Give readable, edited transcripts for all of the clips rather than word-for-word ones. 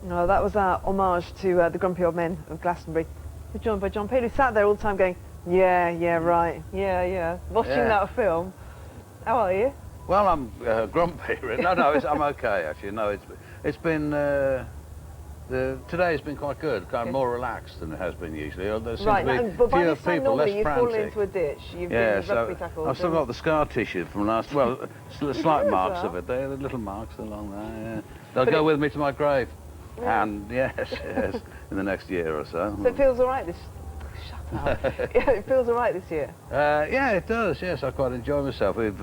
No, that was our homage to the grumpy old men of Glastonbury, who joined by John Peel, who sat there all the time going, yeah, right, yeah, watching that film. How are you? Well, I'm grumpy. No, I'm okay actually. No, it's been today's been quite good, kind of more relaxed than it has been usually. There seems to be but by fewer this time people, normally less you've fallen frantic. into a ditch. You've been rugby tackled. I've still got the scar tissue from last. Well, slight marks of it. They're the little marks along there. Yeah. They'll go with me to my grave. Yeah. And yes, in the next year or so. So it feels all right this. Shut up. Yeah, it feels all right this year. Yeah, it does. Yes, I quite enjoy myself. We've.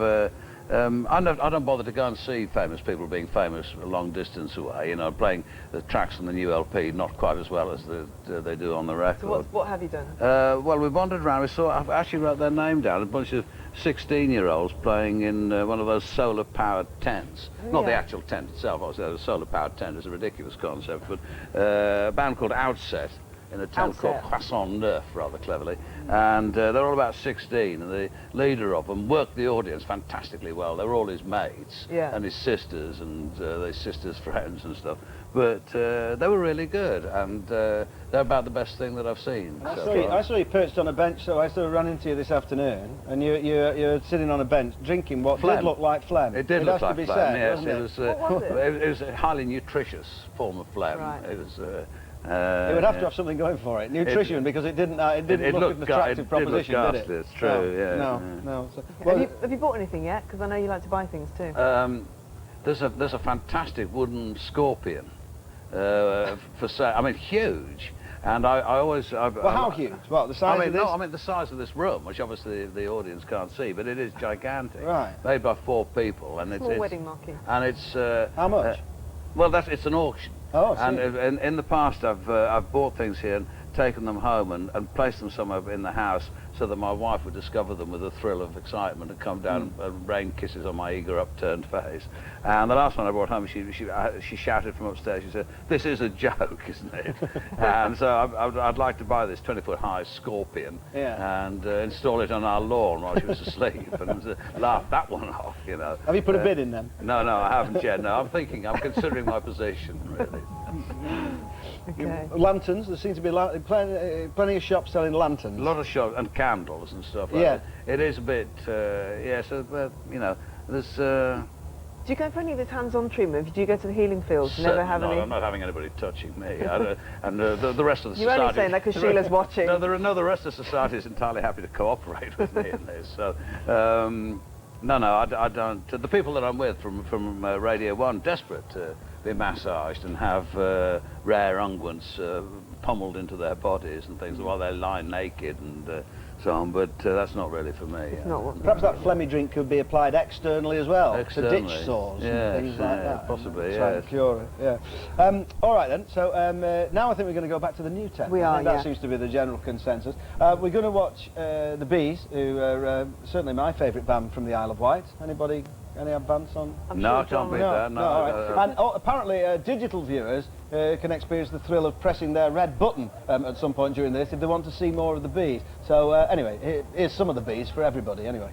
I don't bother to go and see famous people being famous a long distance away. You know, playing the tracks on the new LP not quite as well as they do on the record. So what have you done? Well, we wandered around. I actually wrote their name down. A bunch of 16-year-olds playing in one of those solar-powered tents. Not the actual tent itself. Obviously, a solar-powered tent is a ridiculous concept. But a band called Outset, in a tent called Croissant Neuf, rather cleverly, and they're all about 16, and the leader of them worked the audience fantastically well. They were all his mates and his sisters and their sisters' friends and stuff, but they were really good, and they're about the best thing that I've seen. I saw you perched on a bench, so I sort of ran into you this afternoon, and you're sitting on a bench drinking what did look like phlegm. It did look like phlegm, yes. It was a highly nutritious form of phlegm. Right. It was. It would have to have something going for it. Nutrition, because it didn't look an attractive proposition, did it? It's true, No. So, have you bought anything yet? Because I know you like to buy things too. There's a fantastic wooden scorpion for sale. I mean, huge. And I always... Well, how huge? Well, the size of this? No, I mean the size of this room, which obviously the audience can't see, but it is gigantic. Right. Made by 4 people. And Small wedding marquee. And it's... how much? Well, it's an auction. Oh, and in the past, I've bought things here and taken them home and placed them somewhere in the house so that my wife would discover them with a thrill of excitement and come down and rain kisses on my eager upturned face. And the last one I brought home, she shouted from upstairs. She said, "This is a joke, isn't it?" And so I'd like to buy this 20-foot-high scorpion and install it on our lawn while she was asleep and laugh that one off, you know. Have you put a bid in then? No, I haven't yet. No, I'm considering my position, really. Okay. Lanterns, there seems to be plenty of shops selling lanterns. A lot of shops, and candles and stuff like that. It is a bit, so, you know, there's... Do you go for any of this hands-on treatment? Do you go to the healing fields? Never have any? I'm not having anybody touching me. And the rest of the society... You're only saying that because Sheila's watching. No, the rest of society is entirely happy to cooperate with me in this. So, no, I don't... The people that I'm with from Radio 1, desperate to be massaged and have rare unguents pummeled into their bodies and things while they lie naked and so on, but that's not really for me. It's not what Perhaps that phlegmy drink could be applied externally as well, to ditch sores and things like that. Possibly, Try to cure it, all right then, so now I think we're going to go back to the new tent. We are, that seems to be the general consensus. We're going to watch the Bees, who are certainly my favourite band from the Isle of Wight. Anybody? Any bands on? No, I can't beat that. No. And apparently digital viewers can experience the thrill of pressing their red button at some point during this if they want to see more of the Bees. So anyway, here's some of the Bees for everybody anyway.